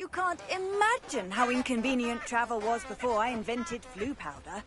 You can't imagine how inconvenient travel was before I invented flu powder.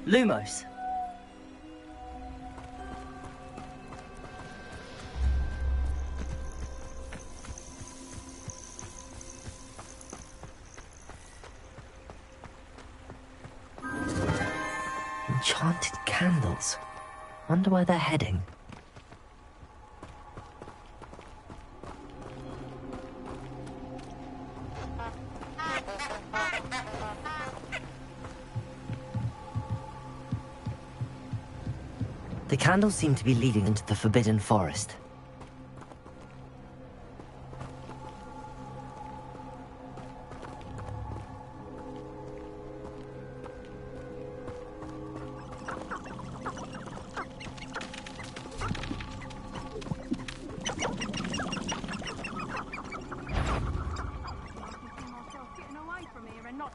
Lumos. Enchanted candles. Wonder where they're heading. The candles seem to be leading into the Forbidden Forest.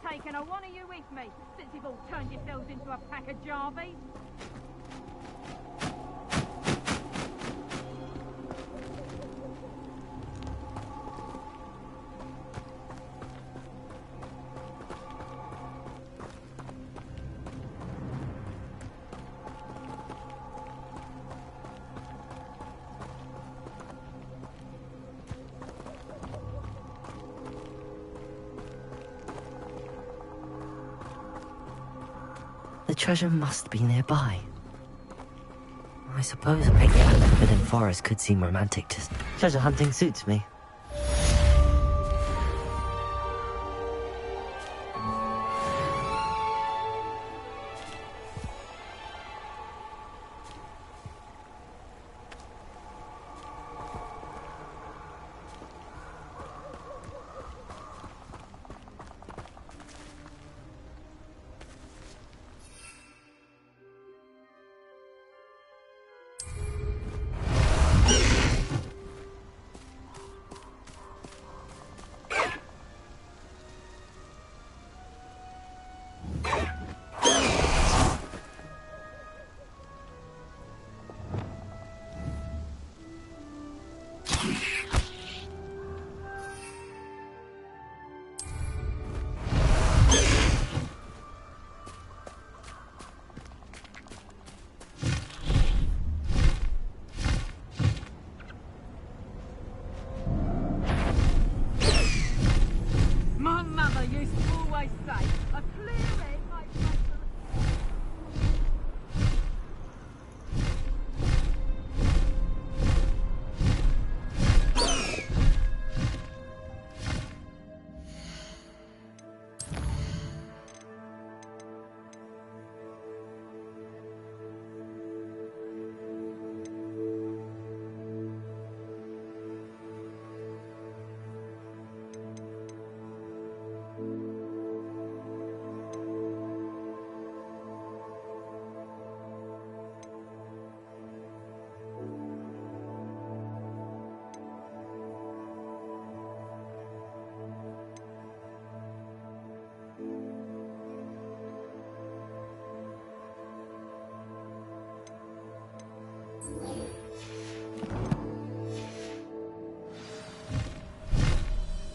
Taking a one of you with me, since you've all turned yourselves into a pack of Jarvies. The treasure must be nearby. I suppose a picnic in the Forbidden Forest could seem romantic to... Treasure hunting suits me.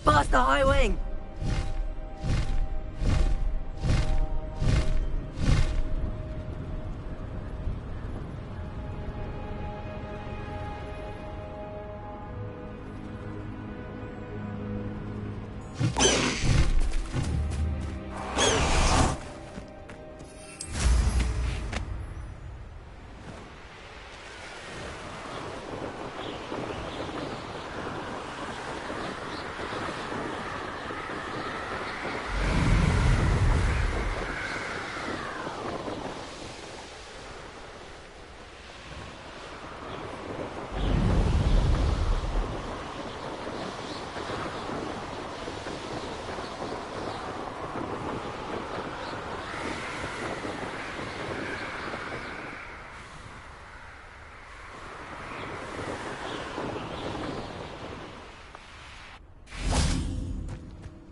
Past the high wing!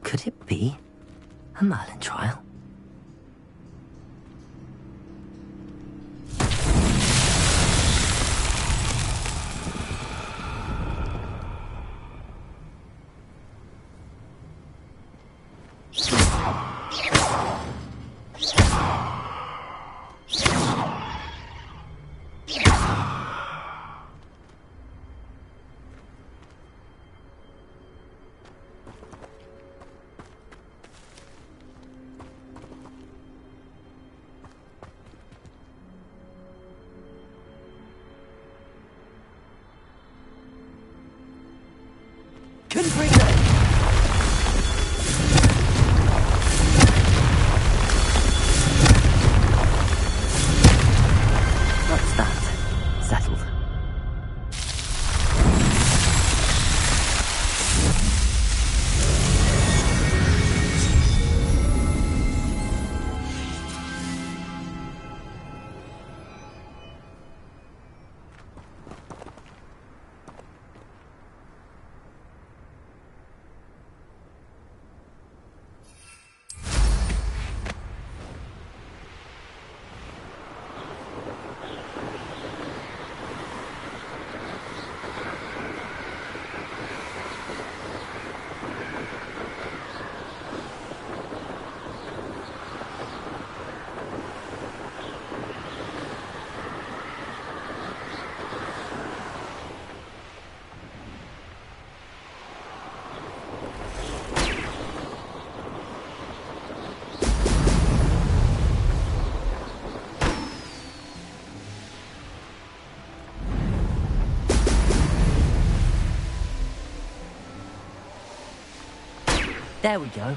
Could it be a Merlin trial? What's that? Settled. There we go.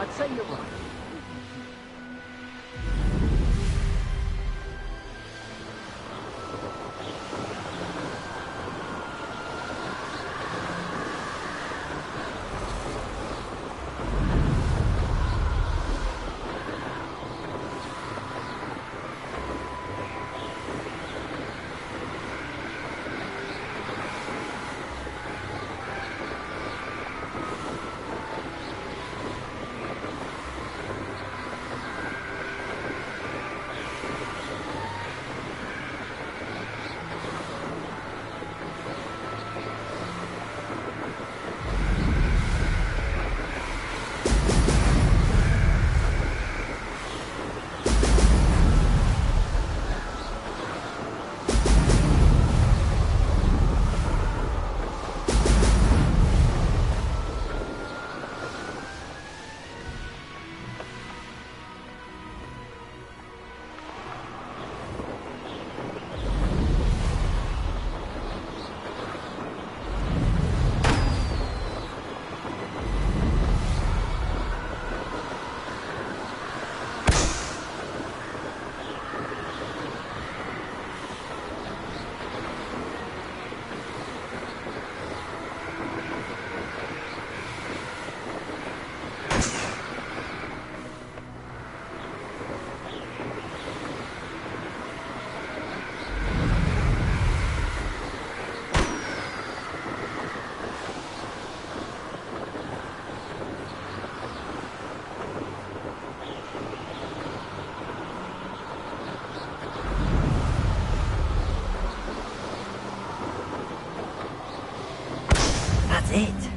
I'd say you're right. That's it.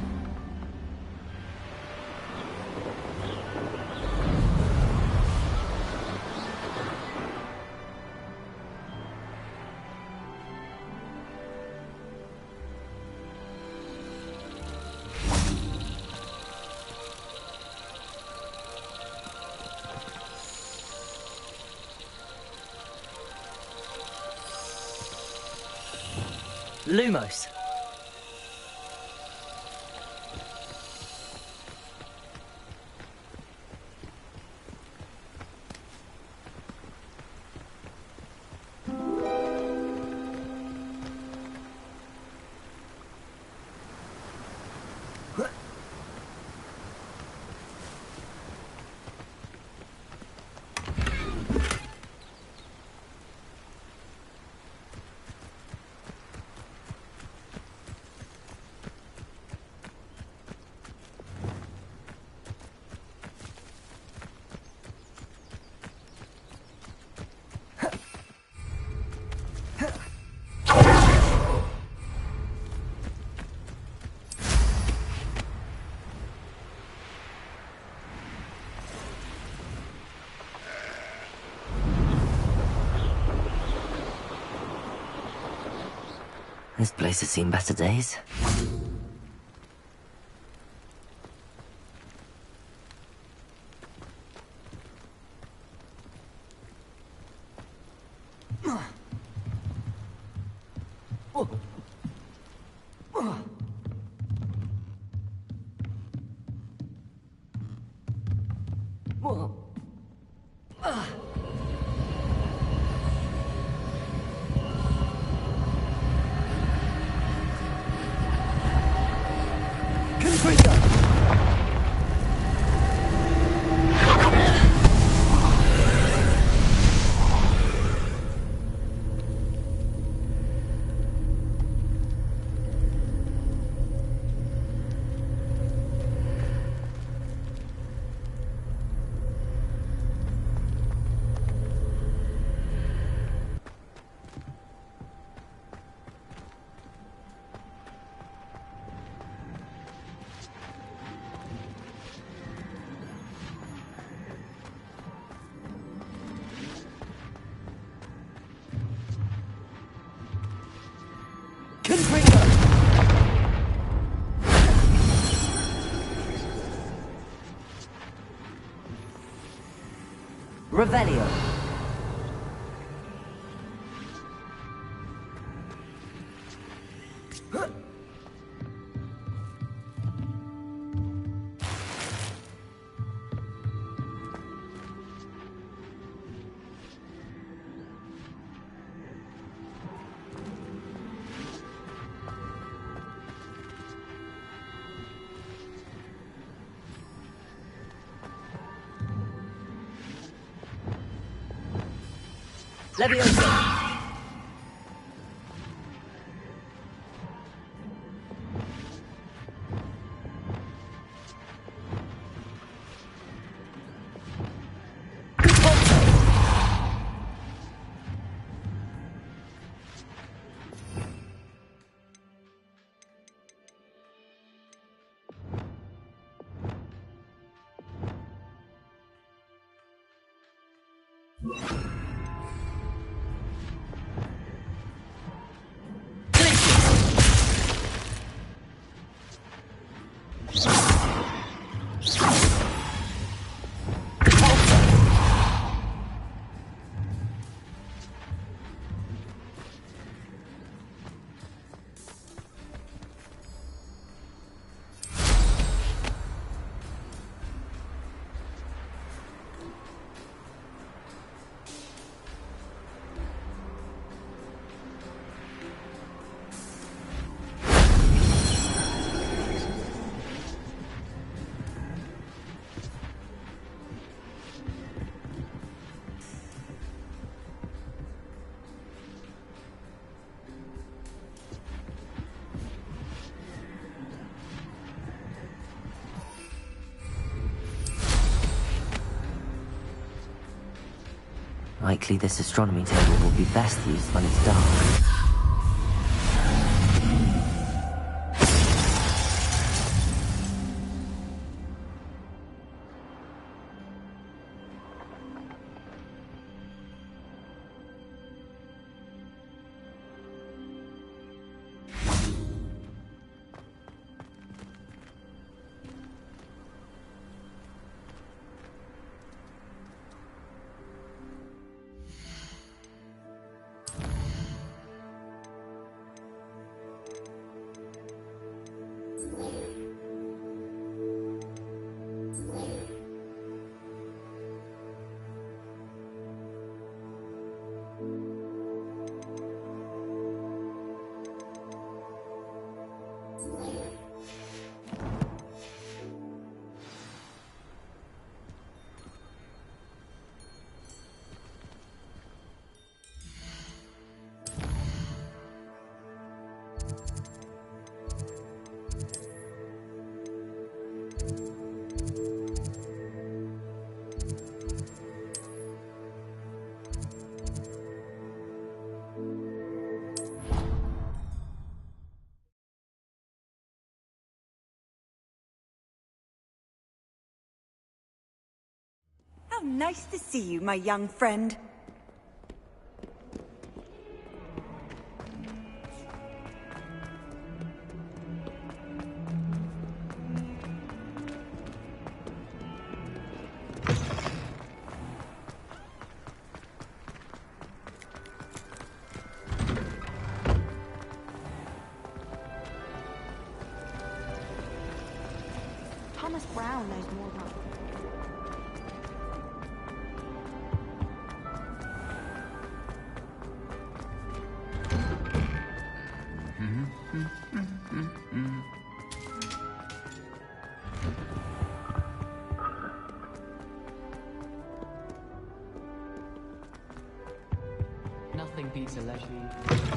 Lumos. This place has seen better days. Revelio. Leviosa! Likely this astronomy table will be best used when it's dark. How nice to see you, my young friend. Thomas Brown knows more about Nothing beats a leisurely.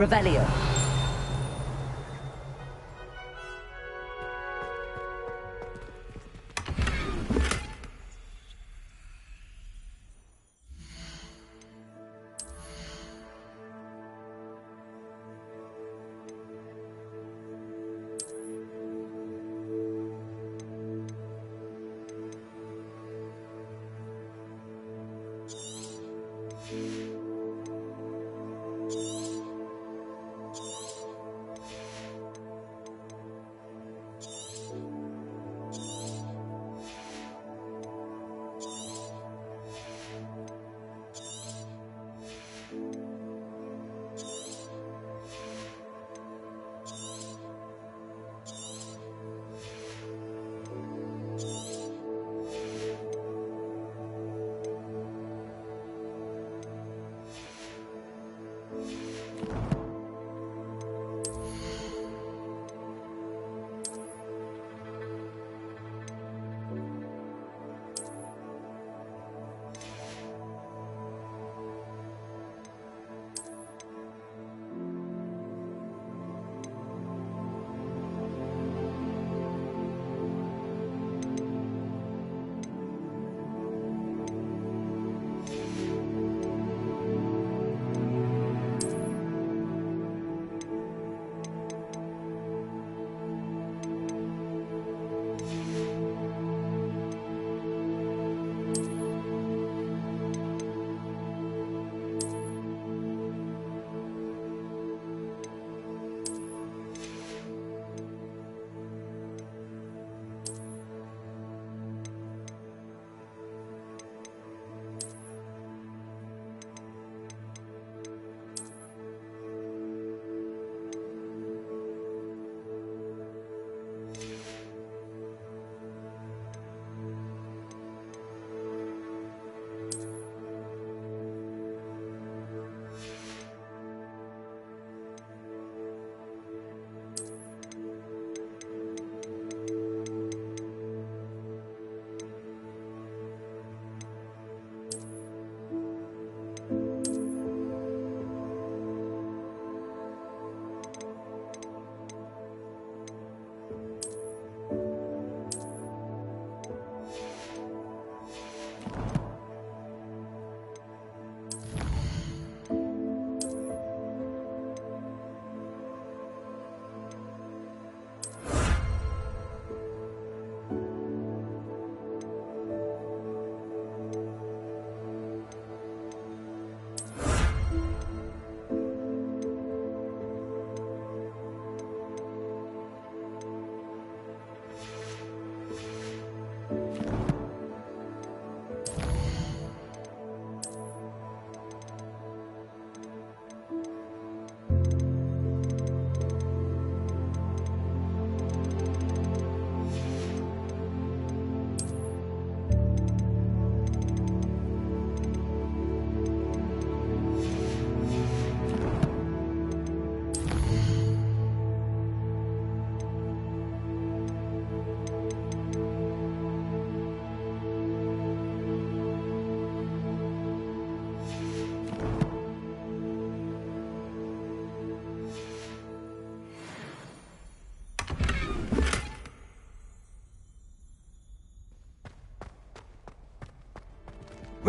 Revelio.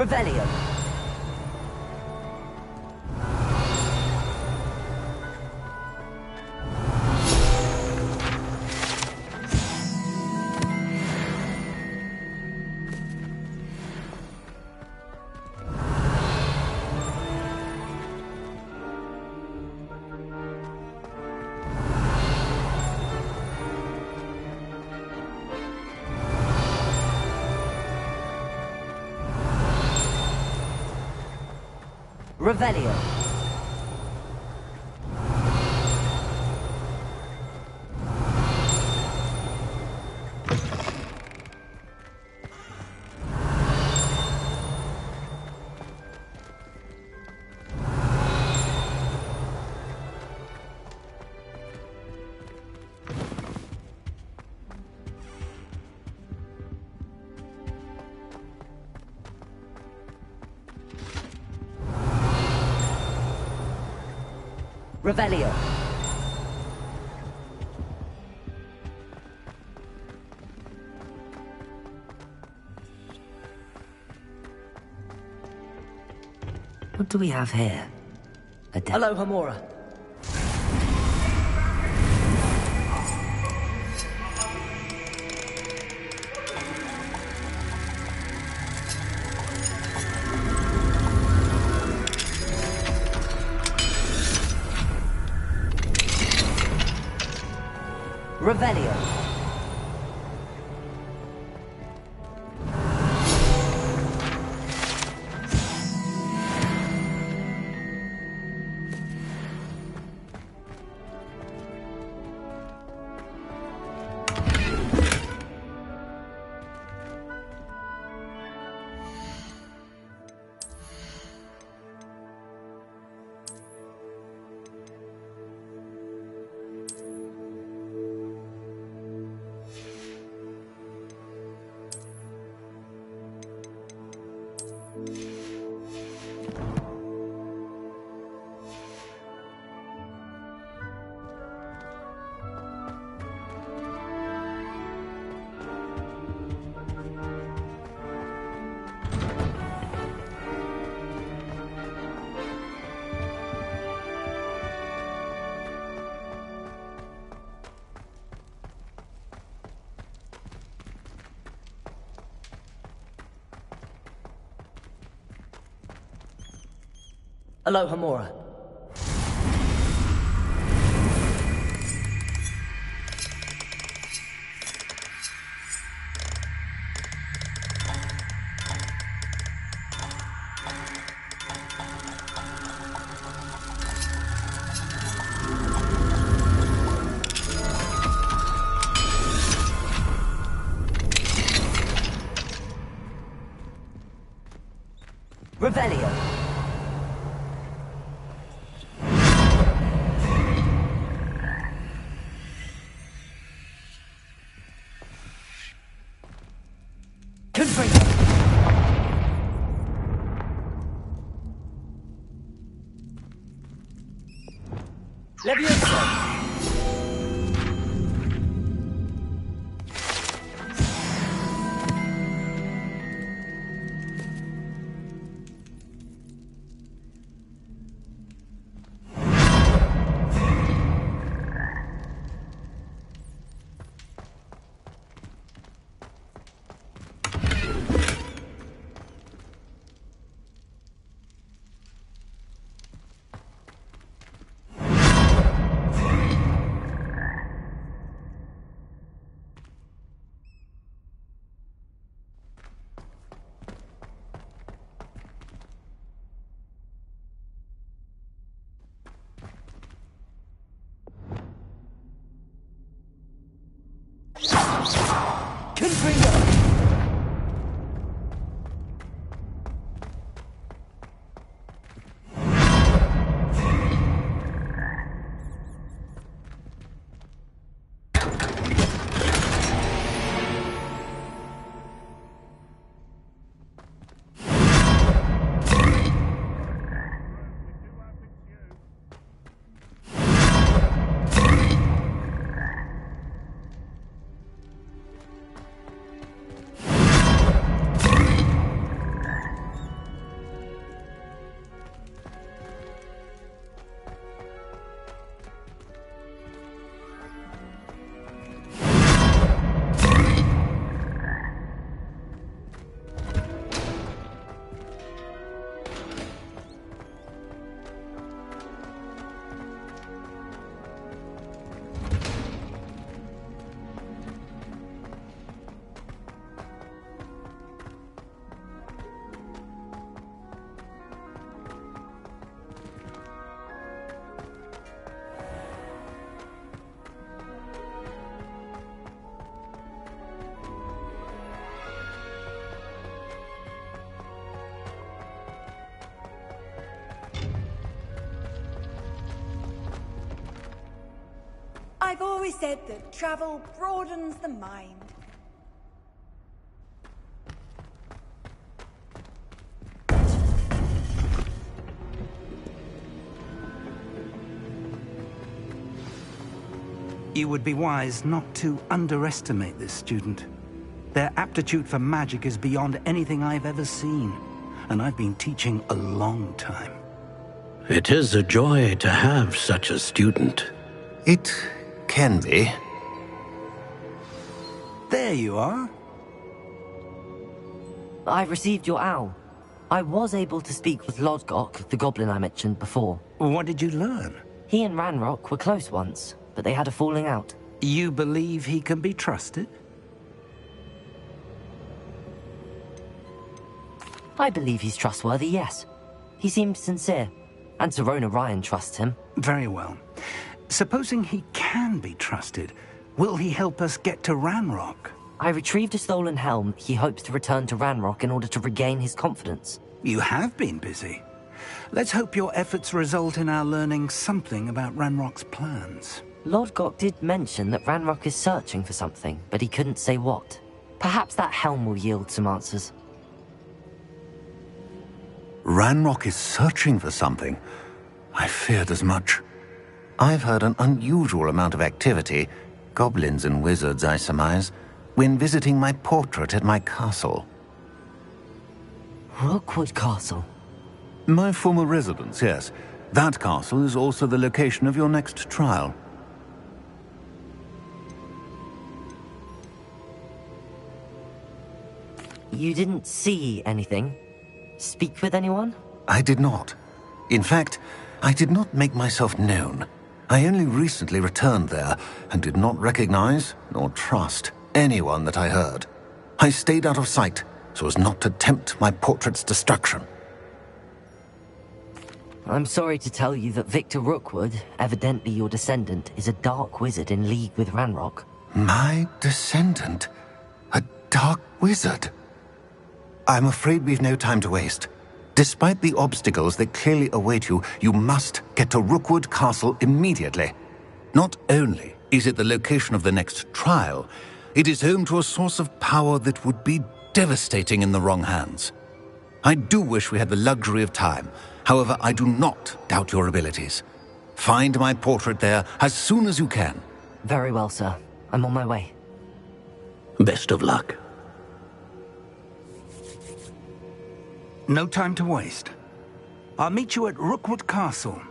Revelio. Revelio. Revelio. What do we have here? Hello, Hamura. Revelio. Hello, Hamura. Revelio. Leviosa! always said that travel broadens the mind. You would be wise not to underestimate this student. Their aptitude for magic is beyond anything I've ever seen, and I've been teaching a long time. It is a joy to have such a student. It can be. There you are. I received your owl. I was able to speak with Lodgok, the goblin I mentioned before. What did you learn? He and Ranrock were close once, but they had a falling out. You believe he can be trusted? I believe he's trustworthy, yes. He seemed sincere, and Serona Ryan trusts him. Very well. Supposing he can be trusted, will he help us get to Ranrock? I retrieved a stolen helm he hopes to return to Ranrock in order to regain his confidence. You have been busy. Let's hope your efforts result in our learning something about Ranrock's plans. Lodgok did mention that Ranrock is searching for something, but he couldn't say what. Perhaps that helm will yield some answers. Ranrock is searching for something. I feared as much. I've heard an unusual amount of activity, goblins and wizards, I surmise, when visiting my portrait at my castle. Rookwood Castle? My former residence, yes. That castle is also the location of your next trial. You didn't see anything? Speak with anyone? I did not. In fact, I did not make myself known. I only recently returned there and did not recognize nor trust anyone that I heard. I stayed out of sight so as not to tempt my portrait's destruction. I'm sorry to tell you that Victor Rookwood, evidently your descendant, is a dark wizard in league with Ranrock. My descendant? A dark wizard? I'm afraid we've no time to waste. Despite the obstacles that clearly await you, you must get to Rookwood Castle immediately. Not only is it the location of the next trial, it is home to a source of power that would be devastating in the wrong hands. I do wish we had the luxury of time. However, I do not doubt your abilities. Find my portrait there as soon as you can. Very well, sir. I'm on my way. Best of luck. No time to waste. I'll meet you at Rookwood Castle.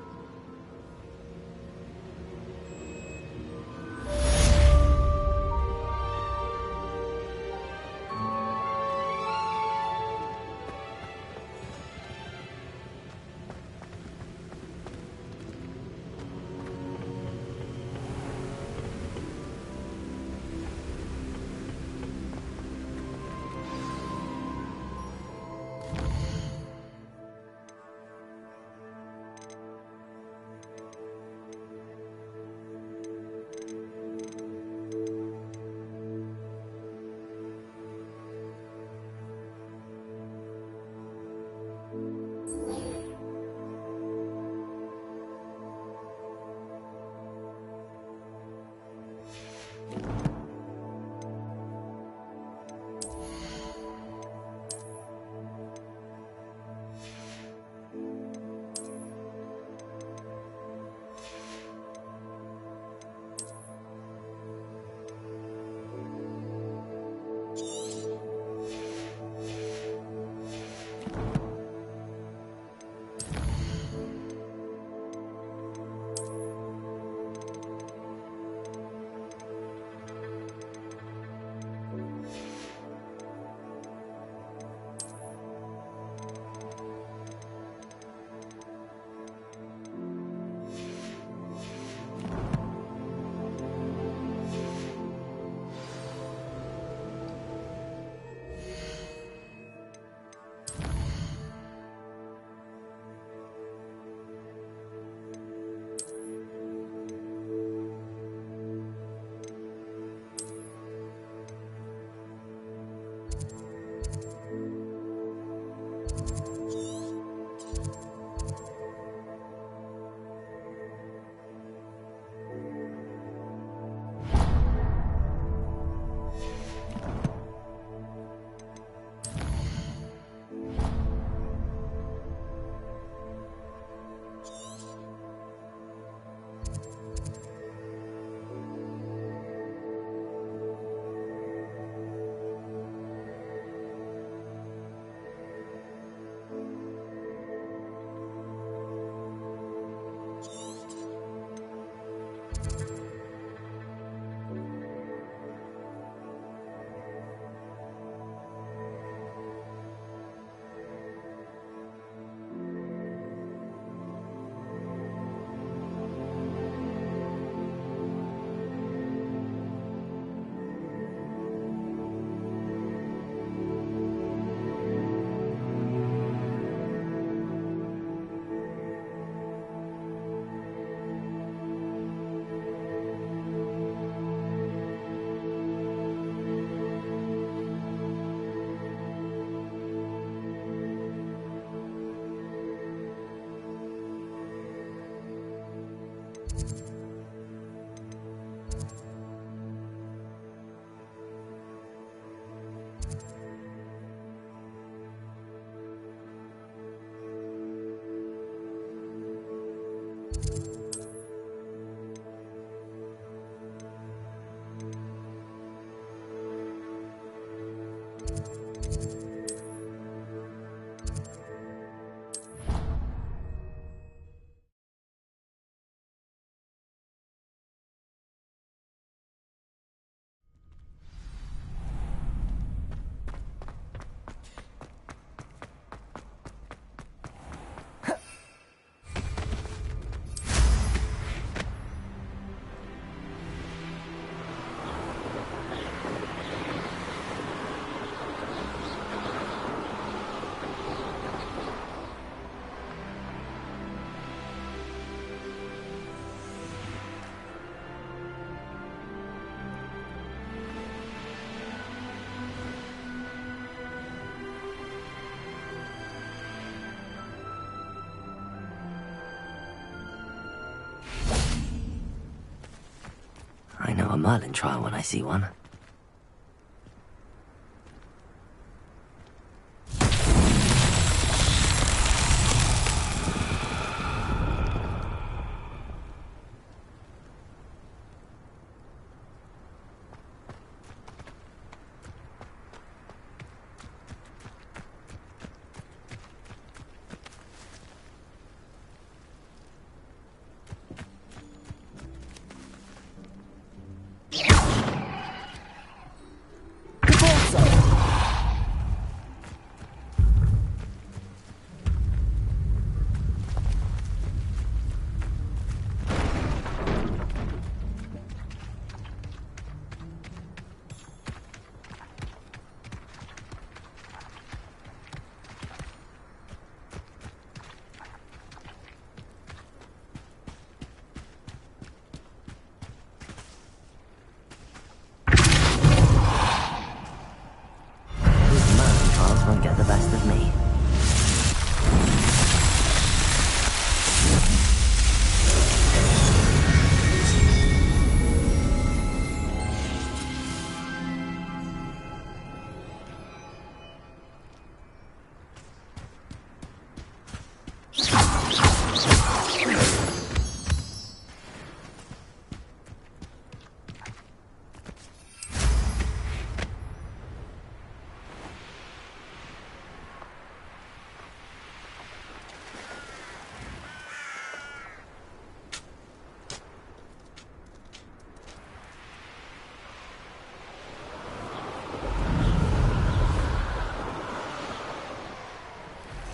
Merlin trial when I see one.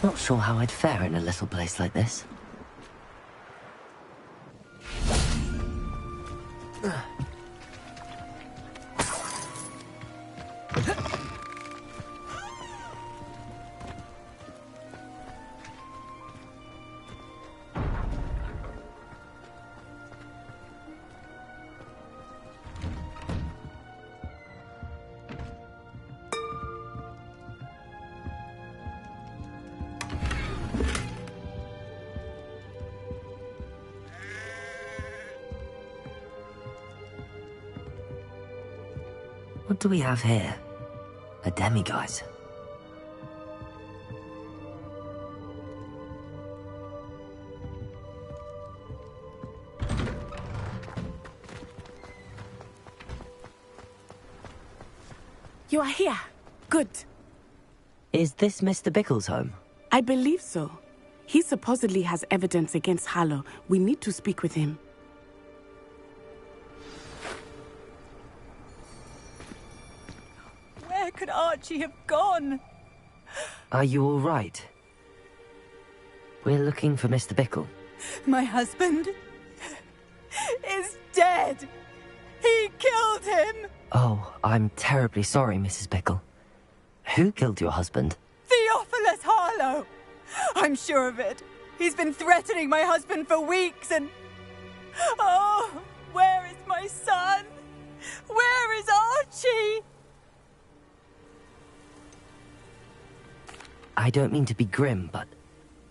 Not sure how I'd fare in a little place like this. What do we have here? A demiguise. You are here. Good. Is this Mr. Bickle's home? I believe so. He supposedly has evidence against Harlow. We need to speak with him. Where could Archie have gone? Are you all right? We're looking for Mr. Bickle. My husband is dead. He killed him. Oh, I'm terribly sorry, Mrs. Bickle. Who killed your husband? Theophilus Harlow. I'm sure of it. He's been threatening my husband for weeks and... Oh, where is my son? Where is Archie? I don't mean to be grim, but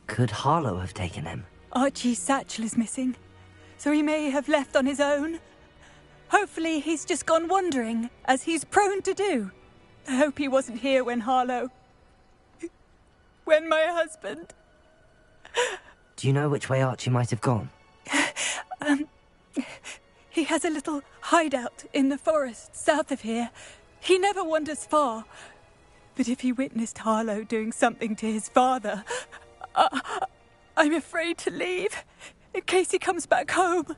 could Harlow have taken him? Archie's satchel is missing, so he may have left on his own. Hopefully he's just gone wandering, as he's prone to do. I hope he wasn't here when Harlow... when my husband... Do you know which way Archie might have gone? He has a little hideout in the forest south of here. He never wanders far. But if he witnessed Harlow doing something to his father, I'm afraid to leave, in case he comes back home.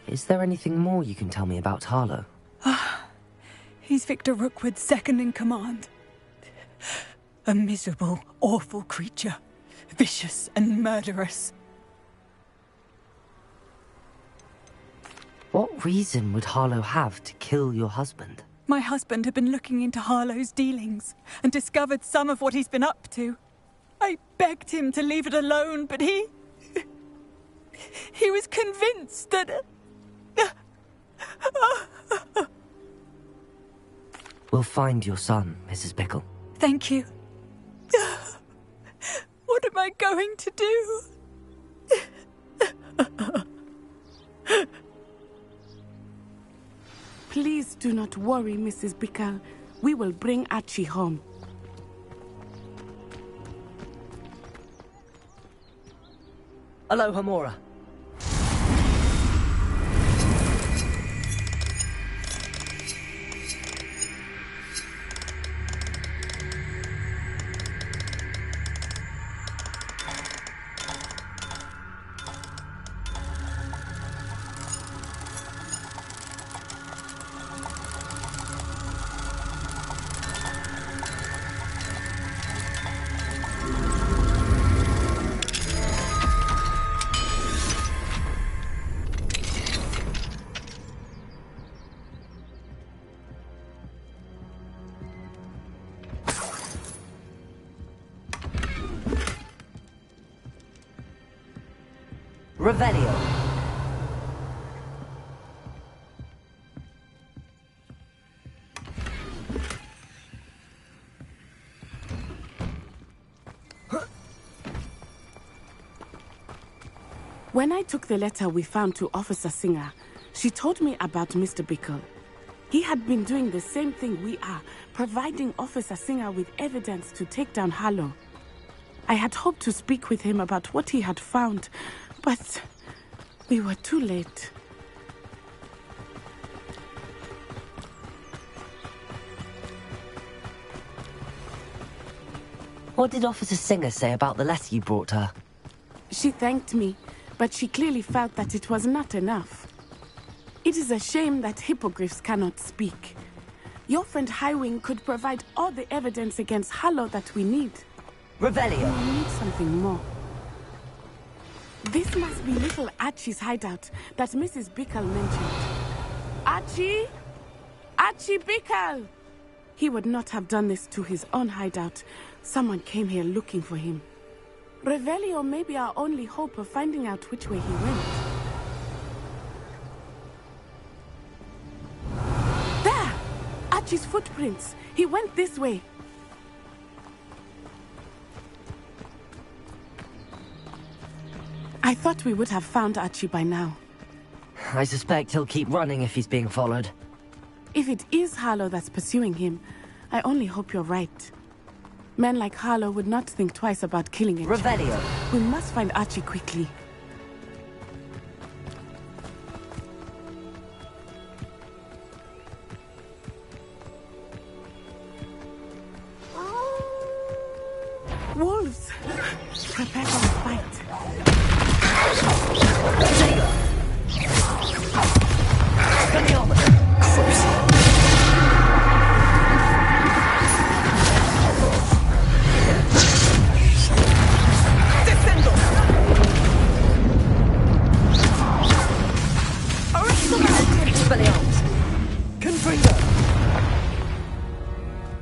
Is there anything more you can tell me about Harlow? He's Victor Rookwood's second in command. A miserable, awful creature. Vicious and murderous. What reason would Harlow have to kill your husband? My husband had been looking into Harlow's dealings and discovered some of what he's been up to. I begged him to leave it alone, but he was convinced that... We'll find your son, Mrs. Bickle. Thank you. What am I I going to do? Please do not worry, Mrs. Bickle. We will bring Archie home. Aloha, Mora. Revelio. When I took the letter we found to Officer Singer, she told me about Mr. Bickle. He had been doing the same thing we are, providing Officer Singer with evidence to take down Harlow. I had hoped to speak with him about what he had found, but we were too late. What did Officer Singer say about the letter you brought her? She thanked me, but she clearly felt that it was not enough. It is a shame that hippogriffs cannot speak. Your friend Highwing could provide all the evidence against Harlow that we need. Revelio. We need something more. This must be little Archie's hideout that Mrs. Bickle mentioned. Archie? Archie Bickle! He would not have done this to his own hideout. Someone came here looking for him. Revelio may be our only hope of finding out which way he went. There! Archie's footprints. He went this way. I thought we would have found Archie by now. I suspect he'll keep running if he's being followed. If it is Harlow that's pursuing him, I only hope you're right. Men like Harlow would not think twice about killing a child. Revelio. We must find Archie quickly. Wolves! Prepare for the fight.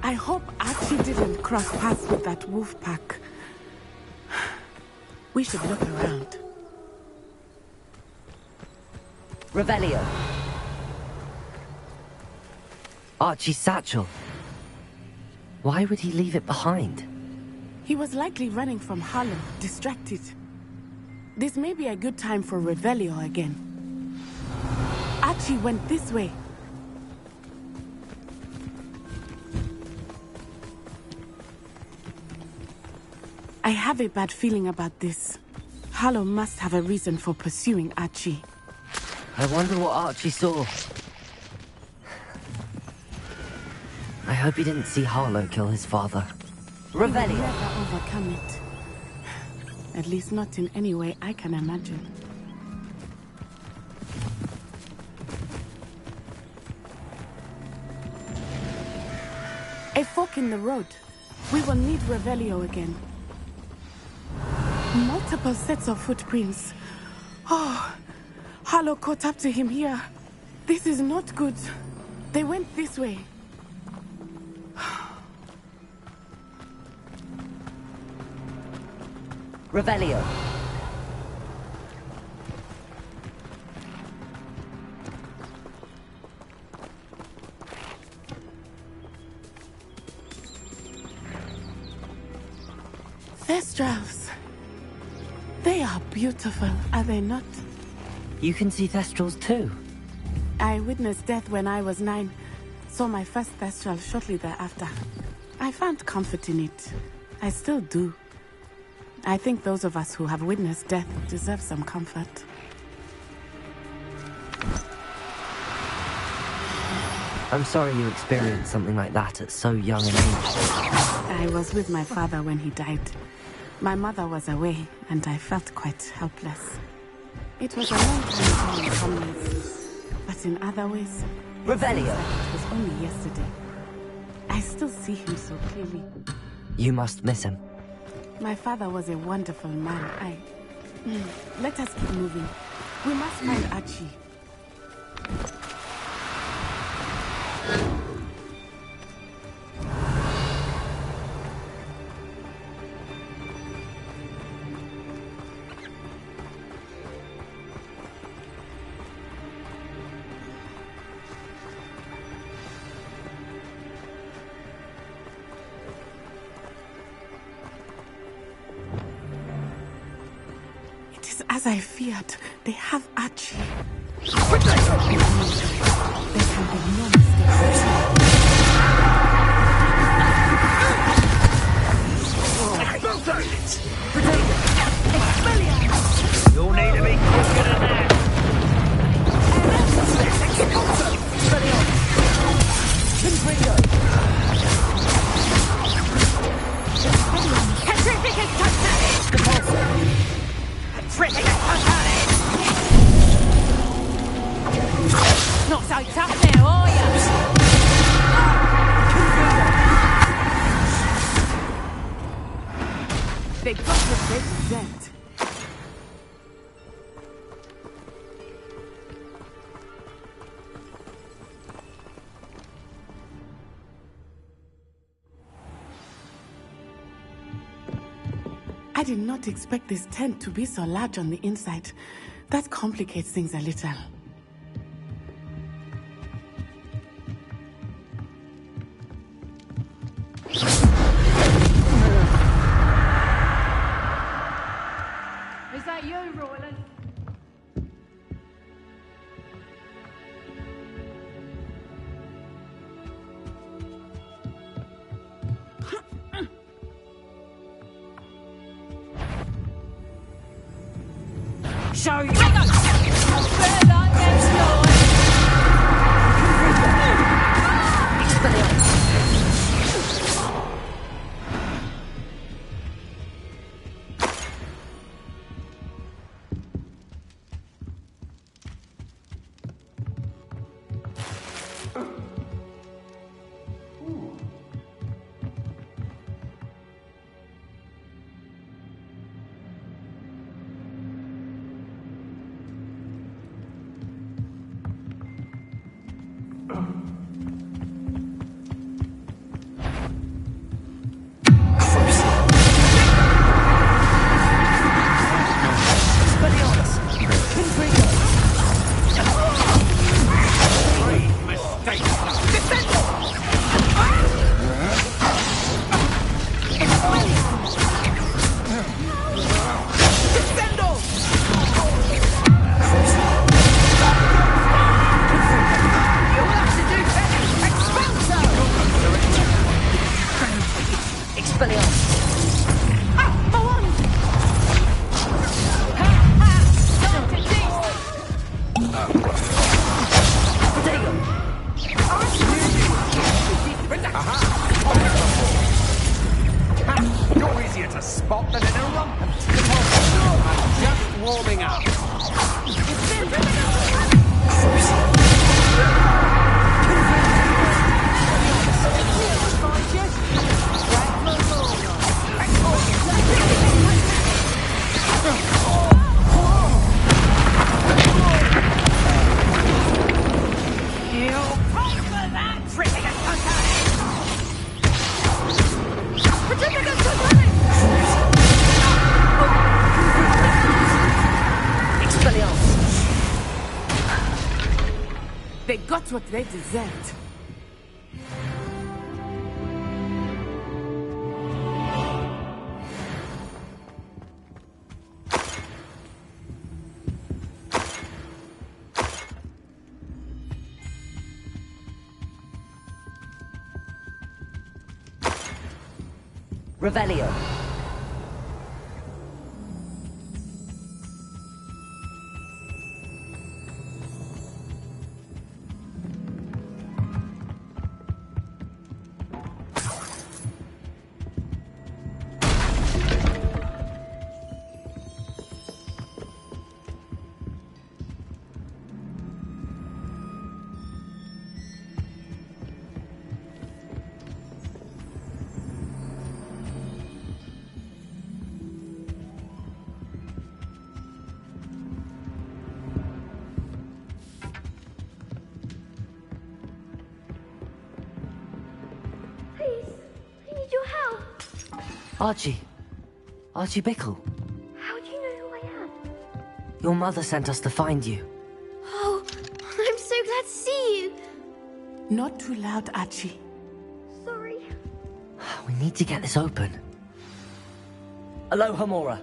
I hope Archie didn't cross paths with that wolf pack. We should look around. Revelio. Archie's satchel. Why would he leave it behind? He was likely running from Harlow, distracted. This may be a good time for Revelio again. Archie went this way. I have a bad feeling about this. Harlow must have a reason for pursuing Archie. I wonder what Archie saw. I hope he didn't see Harlow kill his father. He will Revelio. never overcome it. At least not in any way I can imagine. A fork in the road. We will need Revelio again. Multiple sets of footprints. Oh, Harlow caught up to him here. This is not good. They went this way. Revelio. Thestrals. are beautiful, are they not? You can see Thestrals too. I witnessed death when I was 9. Saw my first Thestral shortly thereafter. I found comfort in it. I still do. I think those of us who have witnessed death deserve some comfort. I'm sorry you experienced something like that at so young an age. I was with my father when he died. My mother was away, and I felt quite helpless. It was a long time ago in some ways, but in other ways, Revelio. It was only yesterday. I still see him so clearly. You must miss him. My father was a wonderful man. Let us keep moving. We must find Archie. As I feared, they have Archie. There can be no mistake. You'll need to be quicker than that. Not so tough now, are you? They got what they deserved. I did not expect this tent to be so large on the inside. That complicates things a little. Is that you, Roland? Show you! You're easier to spot than in a rumpant. I'm just warming up. They got what they deserved. Revelio. Archie. Archie Bickle. How do you know who I am? Your mother sent us to find you. Oh, I'm so glad to see you. Not too loud, Archie. Sorry. We need to get this open. Aloha Mora.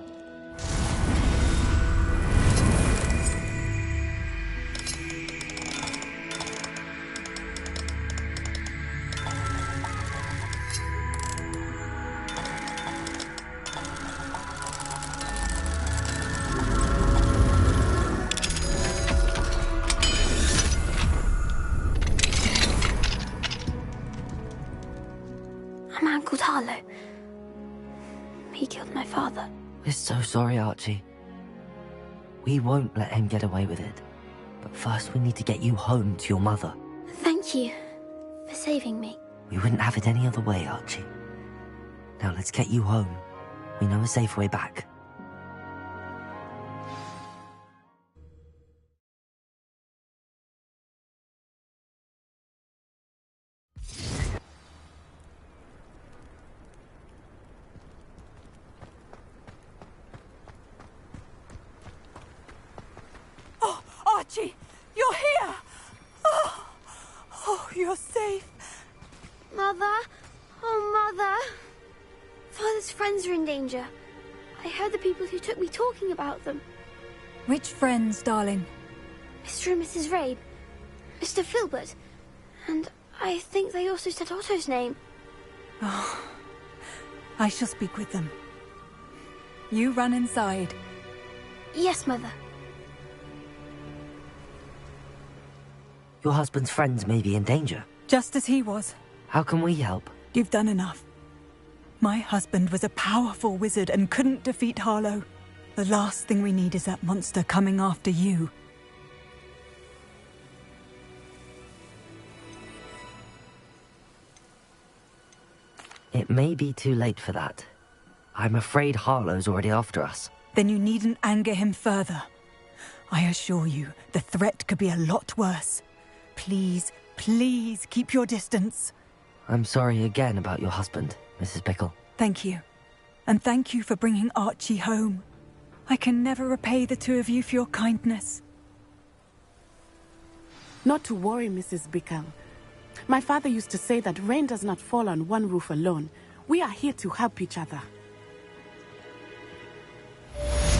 I'm Uncle Harlow. He killed my father. We're so sorry, Archie. We won't let him get away with it. But first we need to get you home to your mother. Thank you for saving me. We wouldn't have it any other way, Archie. Now let's get you home. We know a safe way back. Oh, Archie, you're here! Oh, you're safe. Mother? Oh, Mother. Father's friends are in danger. I heard the people who took me talking about them. Which friends, darling? Mr. and Mrs. Rabe. Mr. Filbert. And I think they also said Otto's name. Oh, I shall speak with them. You run inside. Yes, Mother. Your husband's friends may be in danger. Just as he was. How can we help? You've done enough. My husband was a powerful wizard and couldn't defeat Harlow. The last thing we need is that monster coming after you. It may be too late for that. I'm afraid Harlow's already after us. Then you needn't anger him further. I assure you, the threat could be a lot worse. Please, please keep your distance. I'm sorry again about your husband, Mrs. Bickle. Thank you. And thank you for bringing Archie home. I can never repay the two of you for your kindness. Not to worry, Mrs. Bickle. My father used to say that rain does not fall on one roof alone. We are here to help each other.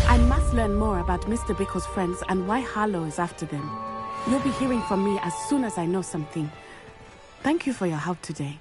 I must learn more about Mr. Bickle's friends and why Harlow is after them. You'll be hearing from me as soon as I know something. Thank you for your help today.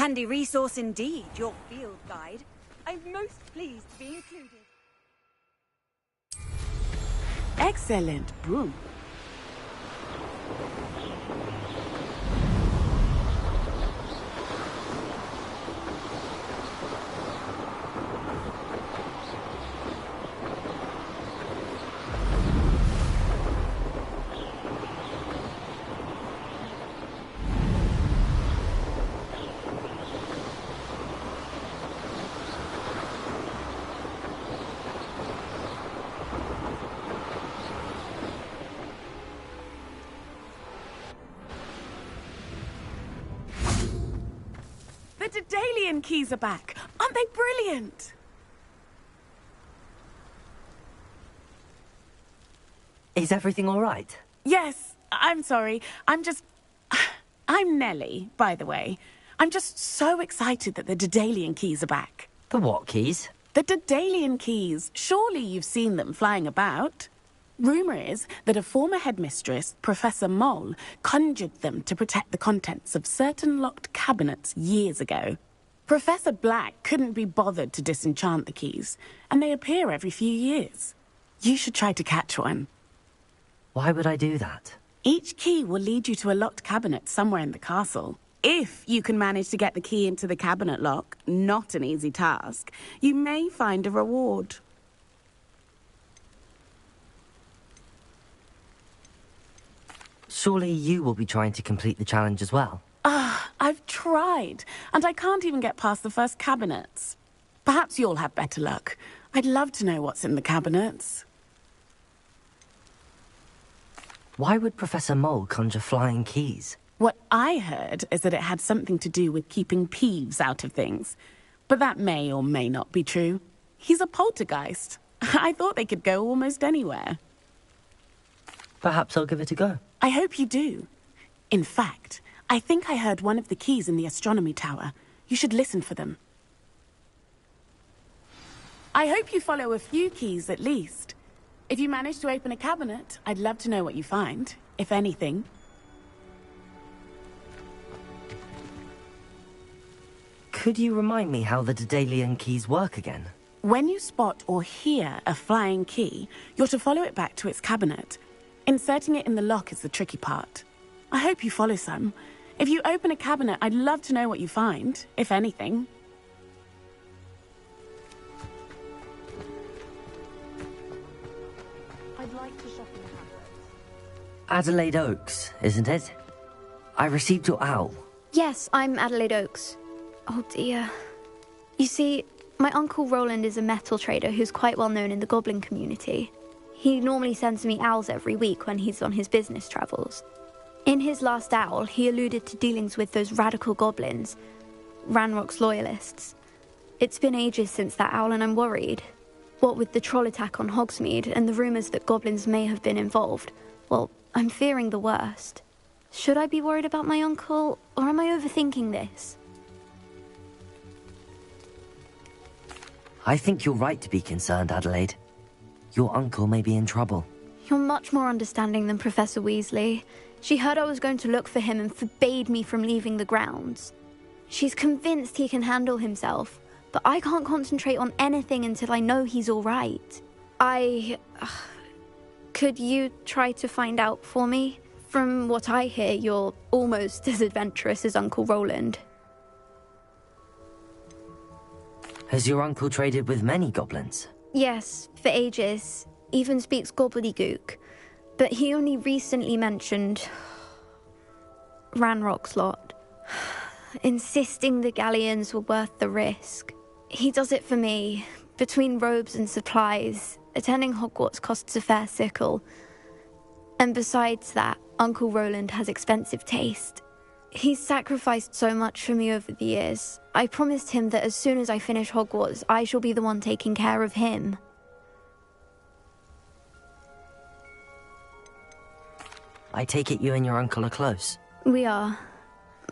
Handy resource indeed, your field guide. I'm most pleased to be included. Excellent broom. The Daedalian keys are back. Aren't they brilliant? Is everything all right? Yes, I'm sorry. I'm Nellie, by the way. I'm just so excited that the Daedalian keys are back. The what keys? The Daedalian keys. Surely you've seen them flying about. Rumour is that a former headmistress, Professor Mole, conjured them to protect the contents of certain locked cabinets years ago. Professor Black couldn't be bothered to disenchant the keys, and they appear every few years. You should try to catch one. Why would I do that? Each key will lead you to a locked cabinet somewhere in the castle. If you can manage to get the key into the cabinet lock, not an easy task, you may find a reward. Surely you will be trying to complete the challenge as well. I've tried, and I can't even get past the first cabinets. Perhaps you'll have better luck. I'd love to know what's in the cabinets. Why would Professor Mole conjure flying keys? What I heard is that it had something to do with keeping Peeves out of things. But that may or may not be true. He's a poltergeist. I thought they could go almost anywhere. Perhaps I'll give it a go. I hope you do. In fact, I think I heard one of the keys in the astronomy tower. You should listen for them. I hope you follow a few keys at least. If you manage to open a cabinet, I'd love to know what you find, if anything. Could you remind me how the Daedalian keys work again? When you spot or hear a flying key, you're to follow it back to its cabinet. Inserting it in the lock is the tricky part. I hope you follow some. If you open a cabinet, I'd love to know what you find, if anything. I'd like to shop in the Hogwarts. Adelaide Oaks, isn't it? I received your owl. Yes, I'm Adelaide Oaks. Oh dear. You see, my Uncle Roland is a metal trader who's quite well known in the goblin community. He normally sends me owls every week when he's on his business travels. In his last owl, he alluded to dealings with those radical goblins, Ranrock's loyalists. It's been ages since that owl and I'm worried. What with the troll attack on Hogsmeade and the rumours that goblins may have been involved, well, I'm fearing the worst. Should I be worried about my uncle, or am I overthinking this? I think you're right to be concerned, Adelaide. Your uncle may be in trouble. You're much more understanding than Professor Weasley. She heard I was going to look for him and forbade me from leaving the grounds. She's convinced he can handle himself, but I can't concentrate on anything until I know he's all right. Could you try to find out for me? From what I hear, you're almost as adventurous as Uncle Roland. Has your uncle traded with many goblins? Yes, for ages. Even speaks gobbledygook. But he only recently mentioned Ranrock's lot, insisting the galleons were worth the risk. He does it for me. Between robes and supplies, attending Hogwarts costs a fair sickle. And besides that, Uncle Roland has expensive taste. He's sacrificed so much for me over the years. I promised him that as soon as I finish Hogwarts, I shall be the one taking care of him. I take it you and your uncle are close. We are.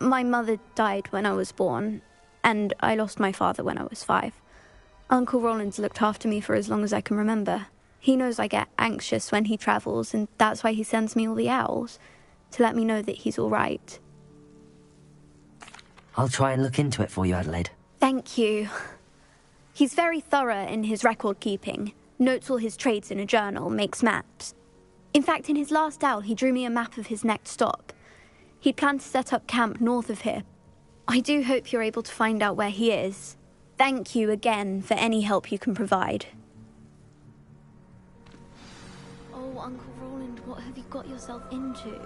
My mother died when I was born, and I lost my father when I was 5. Uncle Roland's looked after me for as long as I can remember. He knows I get anxious when he travels, and that's why he sends me all the owls, to let me know that he's all right. I'll try and look into it for you, Adelaide. Thank you. He's very thorough in his record keeping, notes all his trades in a journal, makes maps. In fact, in his last owl, he drew me a map of his next stop. He'd planned to set up camp north of here. I do hope you're able to find out where he is. Thank you again for any help you can provide. Oh, Uncle Roland, what have you got yourself into?